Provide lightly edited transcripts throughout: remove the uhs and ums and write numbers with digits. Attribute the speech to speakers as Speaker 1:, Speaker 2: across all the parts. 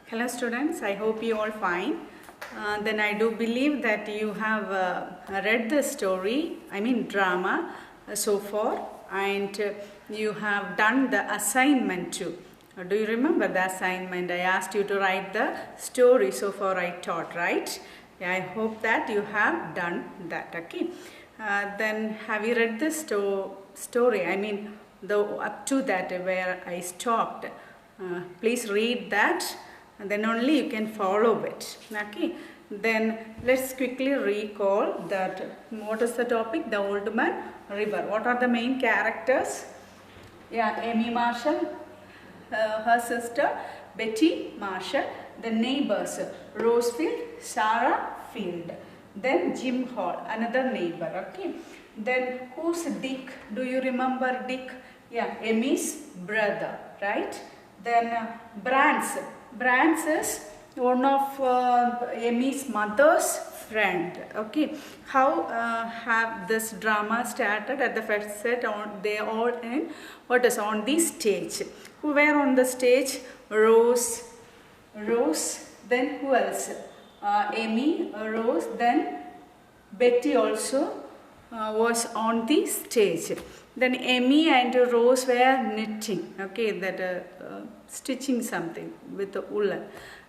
Speaker 1: Hello students, I hope you all fine. Then I do believe that you have read the story, drama so far, and you have done the assignment too. Do you remember the assignment? I asked you to write the story so far I taught, right? Yeah, I hope that you have done that, okay? Then have you read the story? Up to that where I stopped. Please read that and then only you can follow it, okay? Then let's quickly recall that what is the topic? The Old Man River. What are the main characters? Yeah, Amy Marshall, her sister Betty Marshall, the neighbors Rosefield, Sarah Field, then Jim Hall, another neighbor, okay? Then who's Dick? Do you remember Dick? Yeah, Amy's brother, right? Then Brands is one of Amy's mother's friend, okay? How have this drama started? At the first set, they all in what is on the stage. Who were on the stage? Rose, then who else? Amy, Rose, then Betty also was on the stage. Then Amy and Rose were knitting, okay, that stitching something with the wool.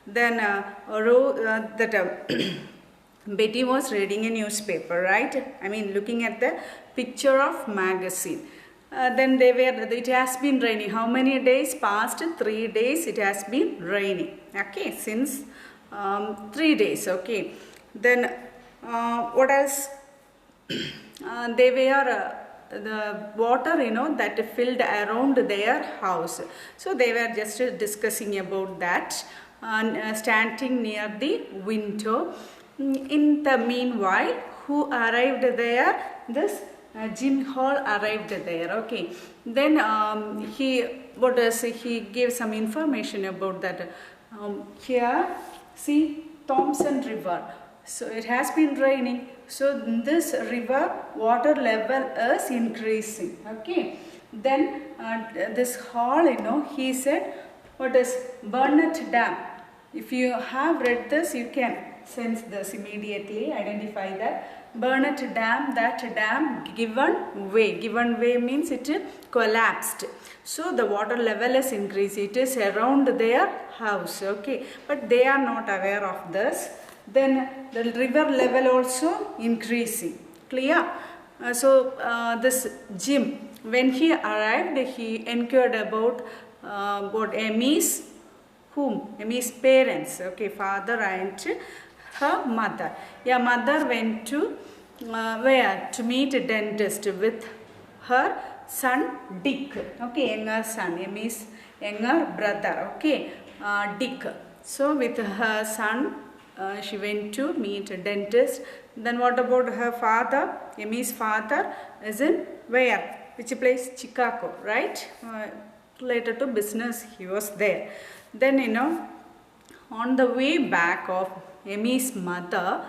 Speaker 1: Then Betty was reading a newspaper, right? Looking at the picture of magazine. Then it has been raining. How many days passed? 3 days it has been raining, okay, since 3 days, okay. Then what else? They were the water, that filled around their house. So they were just discussing about that, standing near the window. In the meanwhile, who arrived there? This Jim Hall arrived there, okay. Then he gave some information about that. Here, see, Thompson River. So it has been raining. So this river water level is increasing, okay. Then this hall, he said, what is Burnett Dam? If you have read this, you can sense this immediately, identify that. Burnett Dam, that dam given way means it collapsed. So the water level is increased. It is around their house, okay. But they are not aware of this. Then the river level also increasing, clear? This Jim, when he arrived, he inquired about Amy's parents, okay, father and her mother. Yeah, mother went to where? To meet a dentist with her son Dick, okay, younger son, Amy's younger brother, okay, Dick. So with her son, she went to meet a dentist. Then what about her father? Amy's father is in where? Which place? Chicago, right? Related to business, he was there. Then on the way back of Amy's mother,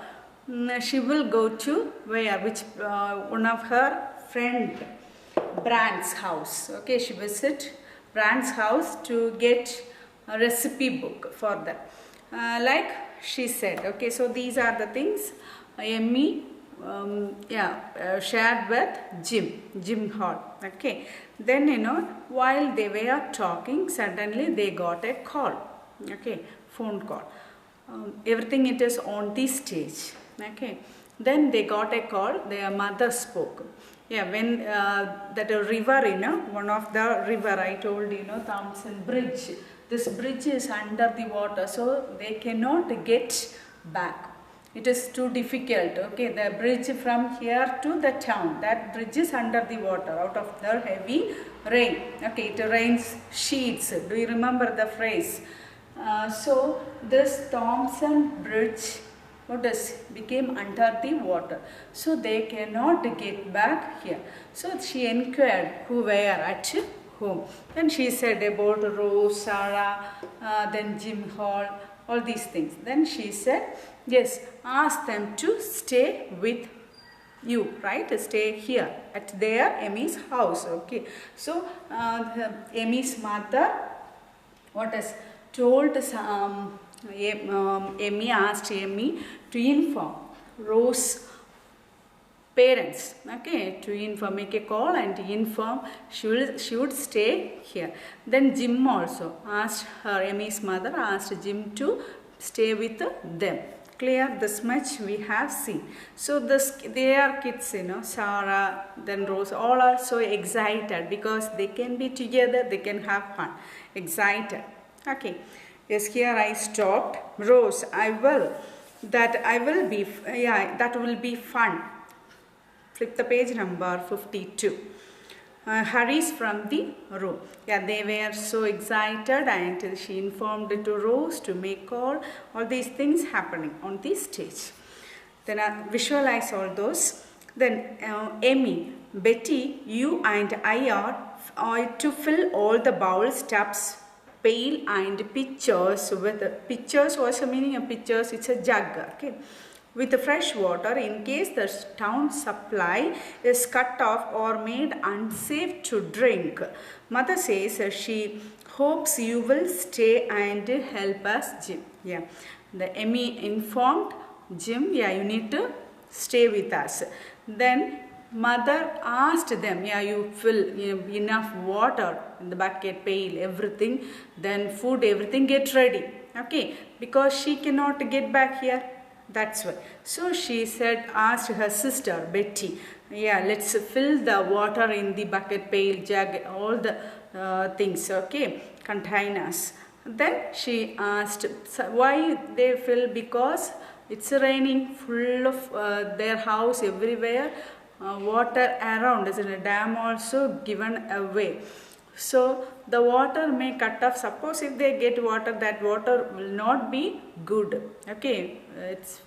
Speaker 1: she will go to where? Which one of her friend Brand's house. Okay, she visit Brand's house to get a recipe book for that. Like she said, okay, so these are the things Amy shared with Jim Hall, okay. Then while they were talking, suddenly they got a call, okay, phone call. Everything it is on the stage, okay. Then they got a call, their mother spoke. Yeah, when that river, one of the river, I told Thompson Bridge. This bridge is under the water, so they cannot get back. It is too difficult, okay. The bridge from here to the town, that bridge is under the water out of the heavy rain, okay. It rains sheets. Do you remember the phrase? So this Thompson Bridge became under the water, so they cannot get back here. So she inquired who were at home. Then she said about Rose, Sarah, then Jim Hall, all these things. Then she said, yes, ask them to stay with you, right? Stay here at their Amy's house, okay. So Amy's mother, told Emmy asked Emmy to inform Rose parents, okay, to inform, make a call and inform she would stay here. Then Jim also asked her, Emmy's mother asked Jim to stay with them. Clear? This much we have seen. So they are kids, you know, Sarah, then Rose, all are so excited because they can be together, they can have fun. Excited. Okay. Yes, here I stopped. Rose, that will be fun. Flip the page number 52. Hurries from the room. Yeah, they were so excited and she informed to Rose to make call. All these things happening on the stage. Then visualize all those. Then Emmy, Betty, you and I are to fill all the bowls, tubs, pail and pitchers with pitchers also meaning a pitchers, it's a jug, okay, with the fresh water in case the town supply is cut off or made unsafe to drink. Mother says she hopes you will stay and help us, Jim. Yeah, the Emmy informed Jim, yeah, you need to stay with us. Then mother asked them, yeah, you fill enough water in the bucket, pail, everything, then food, everything get ready, okay, because she cannot get back here. That's why. So she said, asked her sister Betty, yeah, let's fill the water in the bucket, pail, jug, all the things, okay, containers. Then she asked why they fill, because it's raining, full of their house everywhere, water around, is in a dam also given away. So the water may cut off. Suppose if they get water, that water will not be good. Okay, it's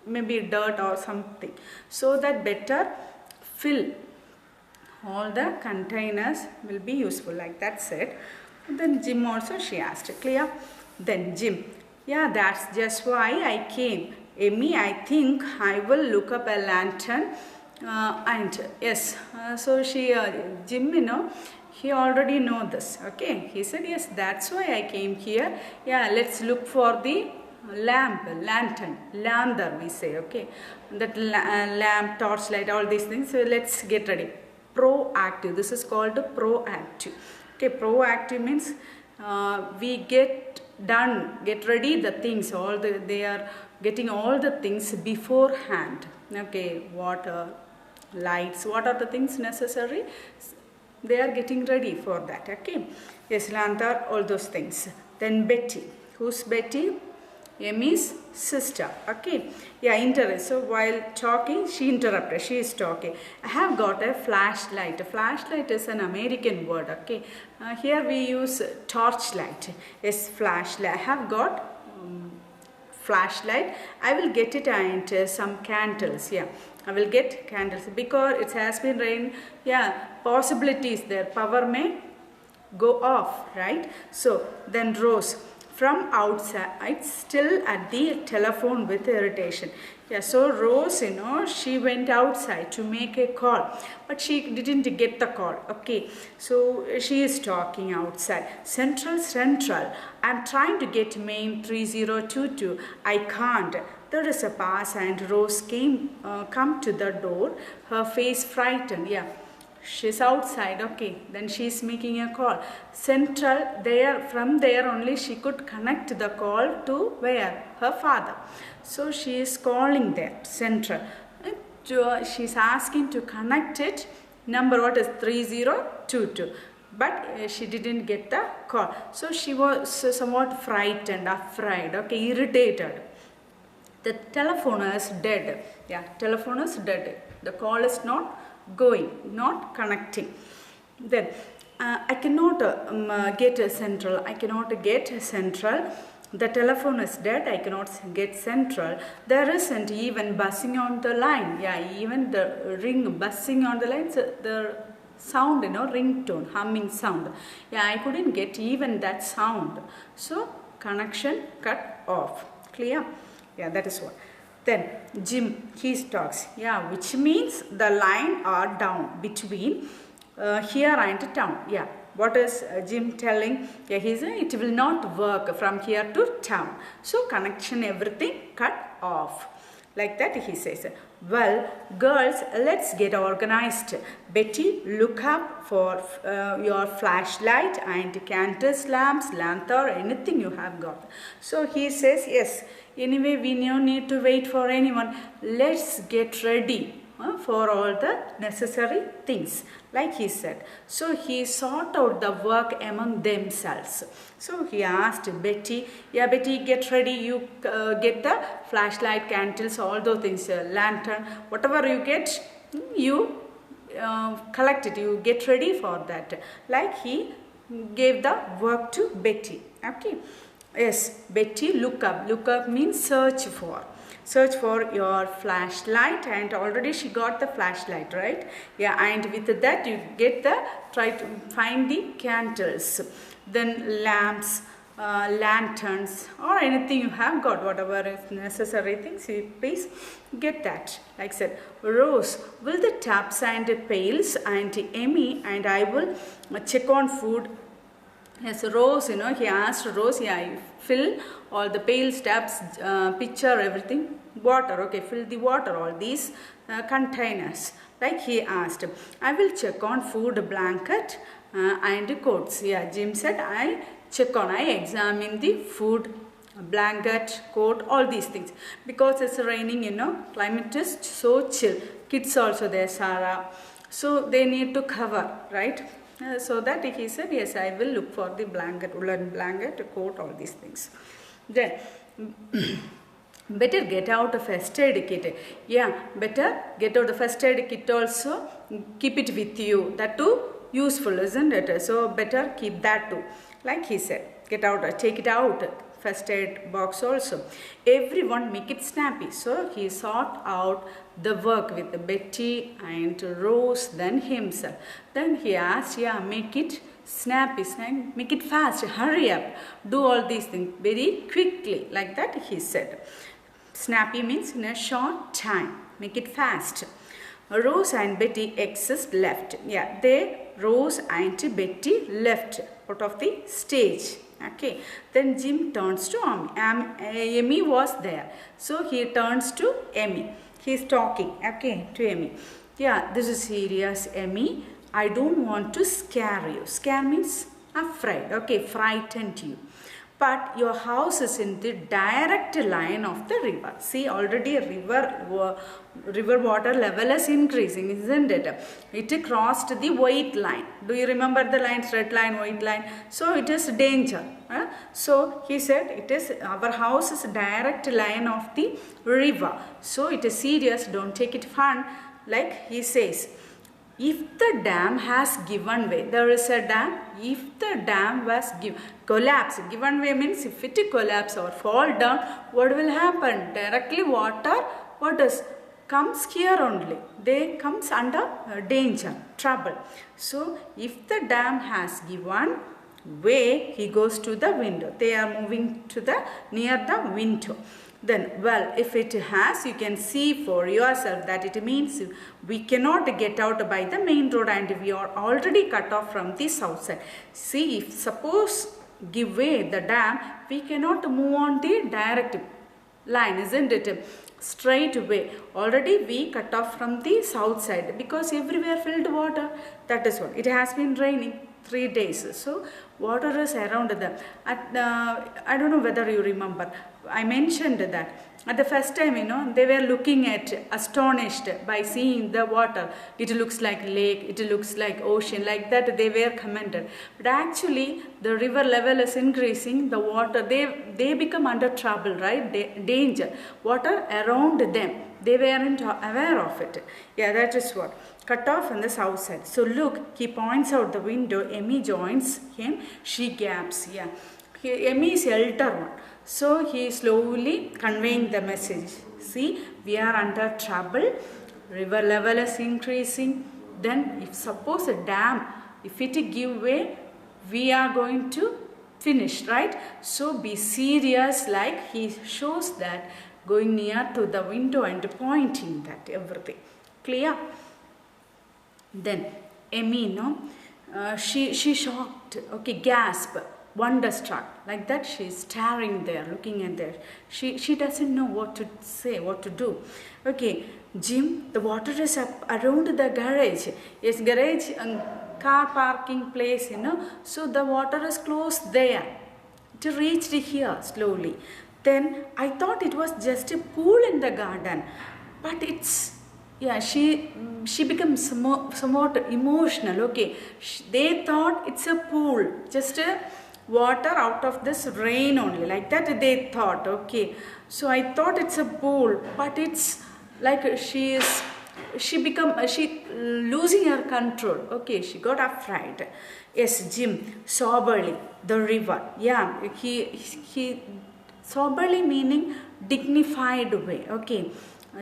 Speaker 1: maybe dirt or something. So that better fill all the containers will be useful. Like that said. Then Jim also she asked. Clear? Then Jim, yeah, that's just why I came. Emmy, I think I will look up a lantern. And yes, so she Jim, you know, he already know this, okay, he said, yes, that's why I came here. Yeah, let's look for the lantern we say, okay, that lamp, torchlight, all these things. So let's get ready. Proactive, this is called proactive. Okay, proactive means we get ready the things, they are getting all the things beforehand. Okay, water, lights, what are the things necessary? They are getting ready for that, okay. Yes, lantern, all those things. Then Betty. Who's Betty? Emmy's sister, okay. Yeah, so while talking, she interrupted. She is talking. I have got a flashlight. A flashlight is an American word, okay. Here we use torchlight. Yes, flashlight. I have got flashlight. I will get it and some candles. Yeah, I will get candles because it has been rain. Yeah, possibilities there. Power may go off, right? So then Rose from outside, still at the telephone with irritation. Yeah, so Rose, you know, she went outside to make a call, but she didn't get the call. Okay, so she is talking outside. Central, I'm trying to get main 3022. I can't. There is a pass and Rose come to the door, her face frightened. Yeah, she's outside, okay, then she's making a call. Central, from there only she could connect the call to where? Her father. So she is calling there, Central. She's asking to connect it. Number what is 3022. But she didn't get the call. So she was somewhat frightened, afraid, okay, irritated. The telephone is dead. Yeah, telephone is dead. The call is not going, not connecting. Then I cannot get a Central. I cannot get a Central. The telephone is dead. I cannot get Central. There isn't even buzzing on the line. Yeah, even the ring buzzing on the line. So the sound, you know, ringtone, humming sound. Yeah, I couldn't get even that sound. So connection cut off. Clear? Yeah, that is what. Then Jim, he talks. Yeah, which means the line are down between here and town. Yeah, What is Jim telling? Yeah, he said it will not work from here to town. So connection, everything cut off. Like that he says. Well, girls, let's get organized. Betty, look up for your flashlight and candles, lamps, lantern, anything you have got. So he says, yes, anyway, we no need to wait for anyone. Let's get ready for all the necessary things, like he said. So he sought out the work among themselves. So he asked Betty, yeah, Betty, get ready, you get the flashlight, candles, all those things, lantern, whatever you get, you collect it, you get ready for that. Like he gave the work to Betty. Okay. Yes, Betty, look up. Look up means search for. Search for your flashlight, and already she got the flashlight, right? Yeah, and with that you get the, try to find the candles, then lamps, lanterns, or anything you have got, whatever is necessary things, you please get that. Like I said, Rose, will the taps and pails, and Emmy and I will check on food. Yes, Rose, he asked Rose, yeah, you fill all the pails, taps, pitcher, everything, water, okay, fill the water, all these containers. Like he asked, I will check on food, blanket and coats. Yeah, Jim said, I check on, I examine the food, blanket, coat, all these things. Because it's raining, climate is so chill. Kids also there, Sarah. So they need to cover, right? So that he said, yes, I will look for the blanket, woolen blanket, coat, all these things. Then, better get out a first aid kit. Yeah, better get out the first aid kit also. Keep it with you. That too useful, isn't it? So better keep that too. Like he said, get out, take it out. First aid box also. Everyone make it snappy. So he sought out the work with Betty and Rose, then himself. Then he asked, yeah, make it snappy, make it fast, hurry up, do all these things very quickly. Like that he said. Snappy means in a short time, make it fast. Rose and Betty exist left. Yeah, Rose and Betty left out of the stage. Okay, then Jim turns to Emmy. Emmy was there, so he turns to Emmy. He is talking, okay, to Emmy. Yeah, this is serious, Emmy. I don't want to scare you. Scare means afraid, okay, frightened you. But your house is in the direct line of the river. See, already river water level is increasing, isn't it? It crossed the white line. Do you remember the lines, red line, white line? So it is danger. So he said, it is, our house is direct line of the river. So it is serious, don't take it fun. Like he says, if the dam has given way, there is a dam, if the dam was collapsed, given way means if it collapse or fall down, what will happen? Directly water, what does? Comes here only. They comes under danger, trouble. So if the dam has given way, he goes to the window. They are moving to the near the window. Then, well, if it has, you can see for yourself that it means we cannot get out by the main road and we are already cut off from the south side. See, if suppose give way the dam, we cannot move on the direct line, isn't it? Straight way. Already we cut off from the south side because everywhere filled water. That is what. It has been raining 3 days. So water is around them. I don't know whether you remember. I mentioned that at the first time, they were looking at, astonished by seeing the water. It looks like lake, it looks like ocean, like that they were commented. But actually, the river level is increasing, the water, they become under trouble, right? Danger. Water around them, they weren't aware of it. Yeah, that is what. Cut off on the south side. So look, he points out the window, Emmy joins him, she gaps, yeah. Emmy is elder one. So he is slowly conveying the message. See, we are under trouble. River level is increasing. Then if suppose a dam, if it give way, we are going to finish, right? So be serious, like he shows that going near to the window and pointing that everything. Clear? Then Emmy, she shocked, okay, gasped, wonderstruck, like that. She's staring there, looking at there. She doesn't know what to say, what to do. Okay, Jim, the water is up around the garage. Yes, garage, car parking place, so the water is close there. It reached here slowly. Then I thought it was just a pool in the garden, but it's, yeah, she becomes somewhat emotional. Okay, they thought it's a pool, just a water out of this rain only, like that they thought. Okay, so I thought it's a pool, but it's like she losing her control. Okay, she got afraid. Yes, Jim soberly, the river. Yeah, he soberly meaning dignified way. Okay,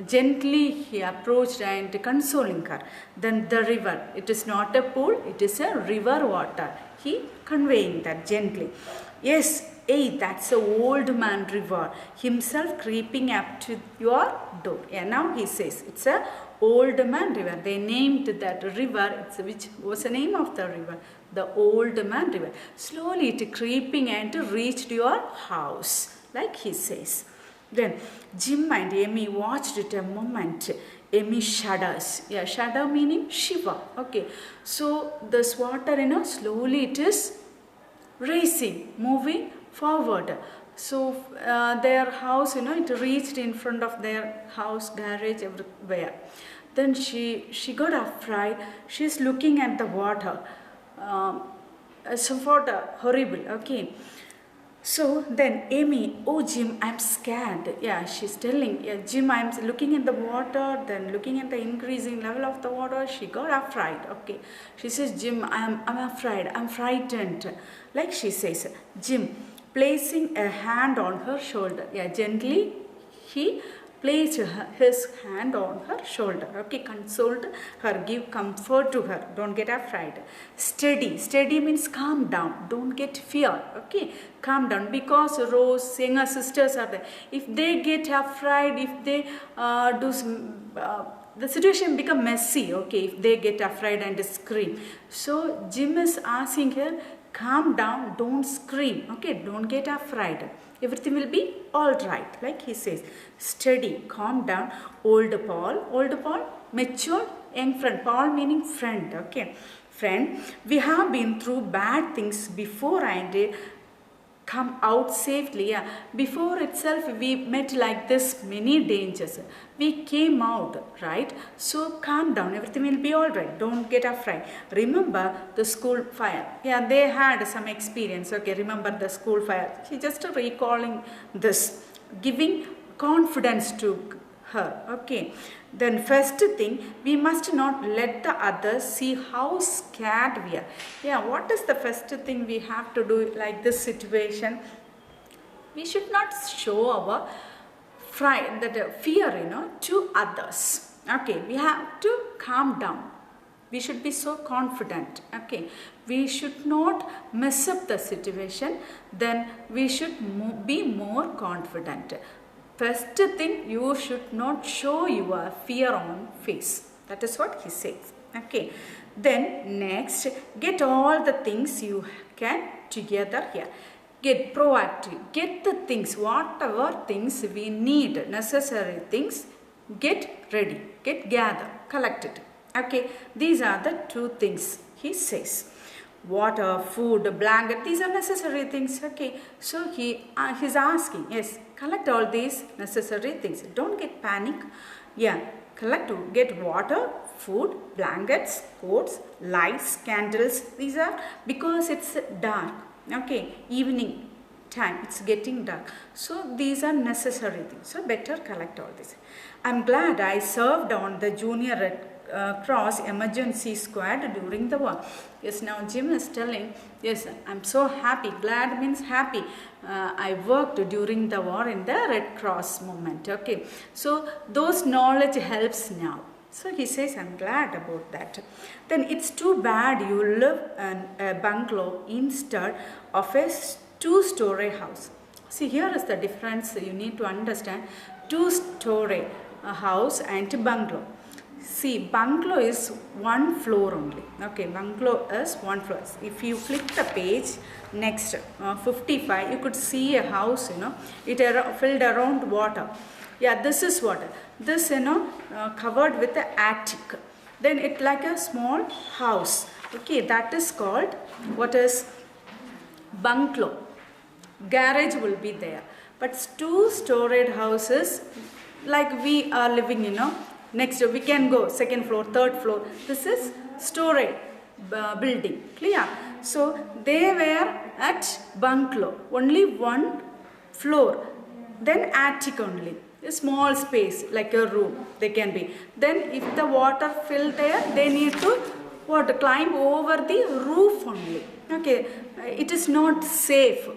Speaker 1: gently he approached and consoling her. Then the river, it is not a pool, it is a river water. He conveying that gently. Yes, hey, that's a old man river, himself creeping up to your door. Yeah, now he says it's a old man river. They named that river, which was the name of the river, the old man river. Slowly it creeping and reached your house, like he says. Then Jim and Amy watched it a moment. Amy shudders. Yeah, shudder meaning shiver. Okay, so this water, slowly it is racing, moving forward. So their house, it reached in front of their house, garage, everywhere. Then she got afraid. She's looking at the water. Somewhat horrible. Okay. So then Amy, oh Jim, I'm scared. Yeah, she's telling, yeah, Jim, I'm looking at the water, then looking at the increasing level of the water, she got afraid. Okay, she says, Jim, I'm afraid, I'm frightened. Like she says, Jim, placing a hand on her shoulder. Yeah, gently he placed his hand on her shoulder. Okay, consoled her, give comfort to her. Don't get afraid. Steady. Steady means calm down. Don't get fear. Okay, calm down, because Rose, younger sisters are there. If they get afraid, if they the situation become messy. Okay, if they get afraid and scream. So Jim is asking her, calm down, don't scream. Okay, don't get afraid. Everything will be all right, like he says. Steady, calm down. Old Paul, mature, young friend. Paul meaning friend. Okay, friend, we have been through bad things before and come out safely. Yeah, before itself we met like this many dangers. We came out, right? So calm down, everything will be all right. Don't get afraid. Remember the school fire. Yeah, they had some experience. Okay, remember the school fire. She just recalling this, giving confidence to her. Okay, then first thing, we must not let the others see how scared we are. Yeah, what is the first thing we have to do like this situation? We should not show our fear, to others. Okay, we have to calm down. We should be so confident. Okay, we should not mess up the situation. Then we should be more confident. First thing, you should not show your fear on face. That is what he says. Okay. Then next, get all the things you can together here. Get proactive. Get the things, whatever things we need, necessary things, get ready. Get gather, collect it. Okay. These are the two things he says. Water, food, blanket, these are necessary things. Okay, so he's asking, yes, collect all these necessary things. Don't get panic. Yeah, get water, food, blankets, coats, lights, candles. These are, because it's dark. Okay, evening time, it's getting dark. So these are necessary things. So better collect all this. I'm glad I served on the Junior Red Cross emergency squad during the war. Yes, now Jim is telling, yes, I'm so happy. Glad means happy. I worked during the war in the Red Cross movement. Okay, so those knowledge helps now. So he says, I'm glad about that. Then it's too bad you live in a bungalow instead of a two-story house. See, here is the difference you need to understand. Two-story house and bungalow. See, bungalow is one floor only. Okay, bungalow is one floor. If you flip the page, next 55, you could see a house, it filled around water. Yeah, this is water. This, covered with the attic. Then it like a small house. Okay, that is called, what is bungalow. Garage will be there. But two-storied houses, like we are living, next we can go second floor, third floor. This is storage building. Clear? So they were at bungalow, only one floor. Then attic only, a small space like a room they can be. Then if the water fill there, they need to climb over the roof only. Okay, it is not safe.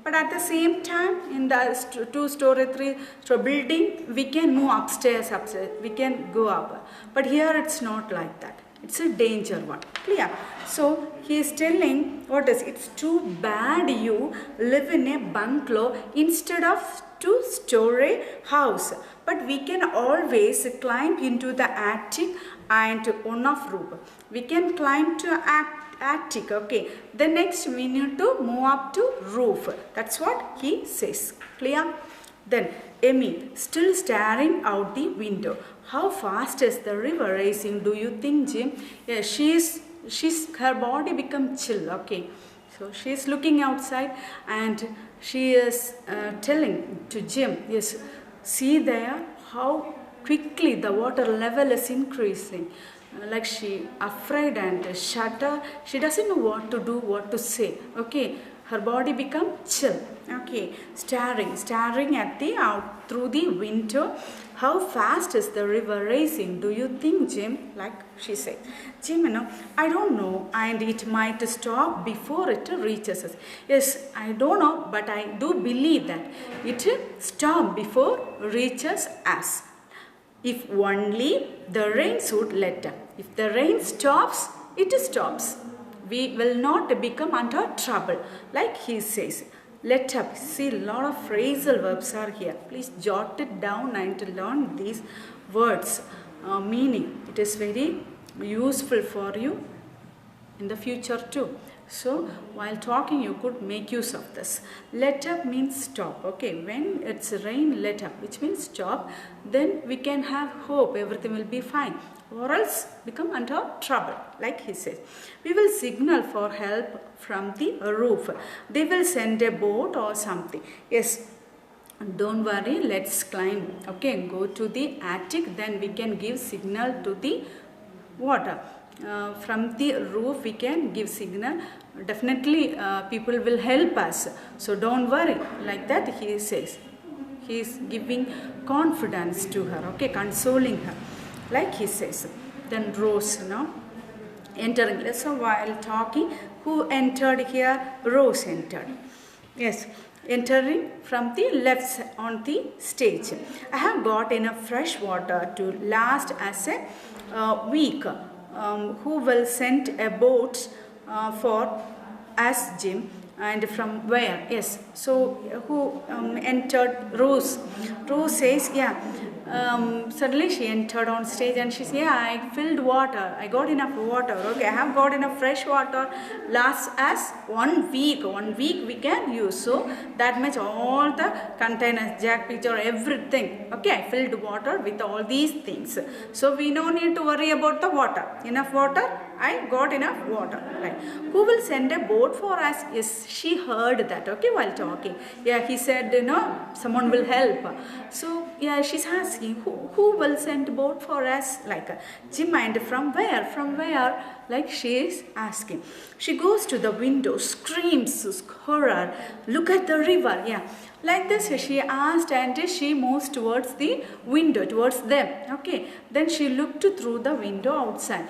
Speaker 1: But at the same time, in the two-story, three-story building, we can move upstairs, we can go up. But here it's not like that. It's a danger one. Clear? So he is telling, it's too bad you live in a bungalow instead of two-story house. But we can always climb into the attic and one of roof. We can climb to attic. Okay, the next we need to move up to roof. That's what he says. Clear? Then Emmy still staring out the window. How fast is the river racing, do you think, Jim? Yeah, her body become chill. Okay, so she is looking outside and she is telling to Jim, yes, see there how quickly the water level is increasing. Like she afraid and shudder. She doesn't know what to do, what to say. Okay, her body become chill. Okay, staring at the out through the window. How fast is the river racing, do you think, Jim? Like she said, Jim, I don't know, and it might stop before it reaches us. Yes, I don't know, but I do believe that it stop before reaches us. If only the rain should let up. If the rain stops, it stops. We will not become under trouble. Like he says, let up. See, a lot of phrasal verbs are here. Please jot it down and learn these words. Meaning, it is very useful for you in the future too. So, while talking, you could make use of this. Let up means stop. Okay, when it's rain, let up, which means stop. Then we can have hope, everything will be fine. Or else become under trouble, like he says. We will signal for help from the roof. They will send a boat or something. Yes, don't worry, let's climb. Okay, go to the attic, then we can give signal to the water. From the roof we can give signal. Definitely people will help us, so don't worry. Like that he says. He is giving confidence to her. Okay, consoling her, like he says. Then Rose, entering. So while talking, who entered here? Rose entered. Yes, entering from the left on the stage. I have got enough fresh water to last as a week. Who will send a boat for us, Jim? And from where? Yes. So who entered? Rose. Rose says, yeah. Suddenly she entered on stage and she said, yeah, I filled water. I got enough water. Okay, I have got enough fresh water. Lasts as 1 week. 1 week we can use. So that much all the containers, jack picture, everything. Okay, I filled water with all these things. So we no need to worry about the water. Enough water. I got enough water. Right. Who will send a boat for us? Yes, she heard that. Okay, while talking. Yeah, he said, someone will help. So yeah, she's asking, who will send a boat for us? Like, Jim, and from where? From where? Like she is asking. She goes to the window, screams, horror. Look at the river. Yeah. Like this, she asked and she moves towards the window, towards them. Okay. Then she looked through the window outside.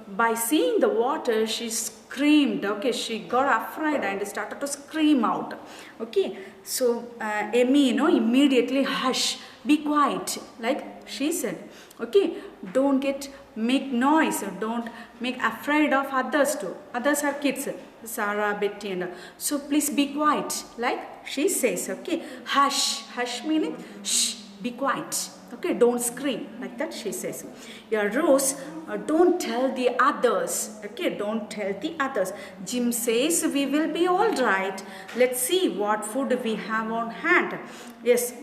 Speaker 1: By seeing the water, she screamed. Okay. She got afraid and started to scream out. Okay. So, Emmy, immediately, hush, be quiet. Like she said. Okay. Don't make noise. Don't make afraid of others too. Others are kids. Sarah, Betty and so please be quiet, like she says. Okay, hush. Hush meaning shh, be quiet. Okay, don't scream. Like that she says. Yeah, Rose, don't tell the others. Okay, don't tell the others. Jim says we will be all right. Let's see what food we have on hand. Yes.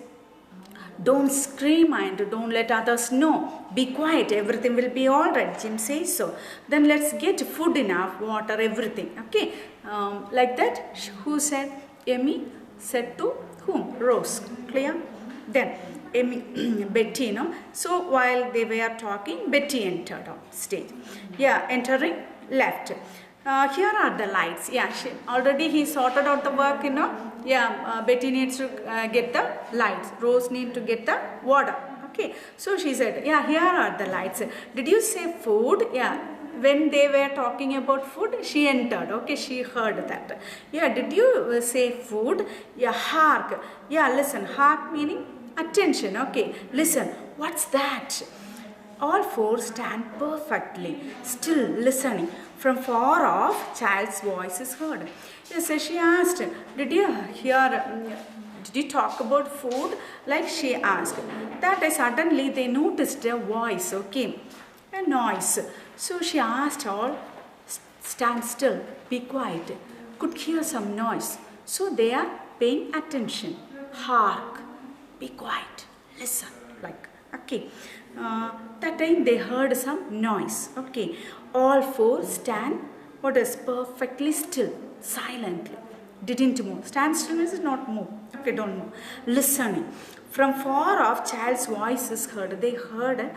Speaker 1: Don't scream and don't let others know. Be quiet, everything will be all right. Jim says so. Then let's get food enough, water, everything. Okay, like that. Who said? Amy said to whom? Rose. Clear? Then Amy, Betty, no. So while they were talking, Betty entered on stage. Yeah, entering left. Here are the lights. Yeah, already he sorted out the work, you know. Yeah, Betty needs to get the lights. Rose needs to get the water. Okay, so she said, yeah, here are the lights. Did you say food? Yeah, when they were talking about food, she entered. Okay, she heard that. Yeah, did you say food? Yeah, hark. Yeah, listen. Hark meaning attention. Okay, listen. What's that? All four stand perfectly still, listening. From far off, child's voice is heard. Yes, she asked, did you talk about food? Like she asked. That suddenly they noticed a voice, okay, a noise. So she asked all, stand still, be quiet. Could hear some noise. So they are paying attention. Hark, be quiet, listen, like, okay. That time they heard some noise. Okay, all four stand. What is perfectly still, silently, didn't move. Stand still is not move. Okay, don't move. Listening. From far off, child's voice is heard. They heard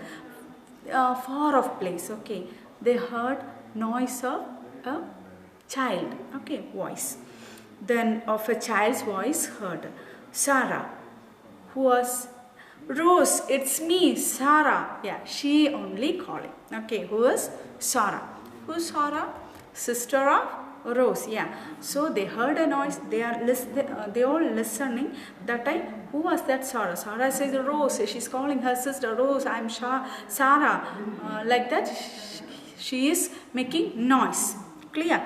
Speaker 1: a far off place. Okay, they heard noise of a child. Okay, voice. Then of a child's voice heard. Sarah, who was Rose, it's me, Sarah. Yeah, she only calling. Okay, who is Sarah? Who's Sarah? Sister of Rose. Yeah. So they heard a noise. They all listening. That time, who was that Sarah? Sarah says Rose. She's calling her sister Rose. I'm Sarah. Like that, she is making noise. Clear?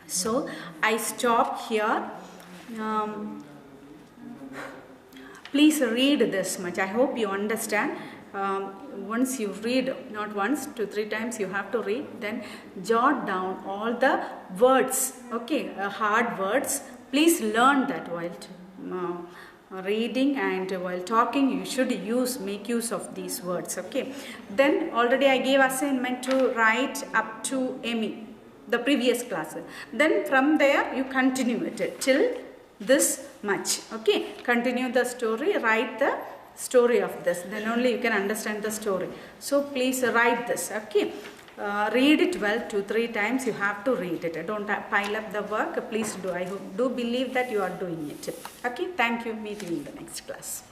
Speaker 1: So I stop here. Please read this much. I hope you understand. Once you read, not once, 2-3 times you have to read, then jot down all the words, okay, hard words. Please learn that while reading and while talking, you should make use of these words, okay. Then already I gave assignment to write up to Amy, the previous class. Then from there you continue it till this much, okay. Continue the story, write the story of this, then only you can understand the story. So please write this, okay. Read it well, 2-3 times you have to read it. Don't pile up the work. Please do. I do believe that you are doing it. Okay, thank you. Meet you in the next class.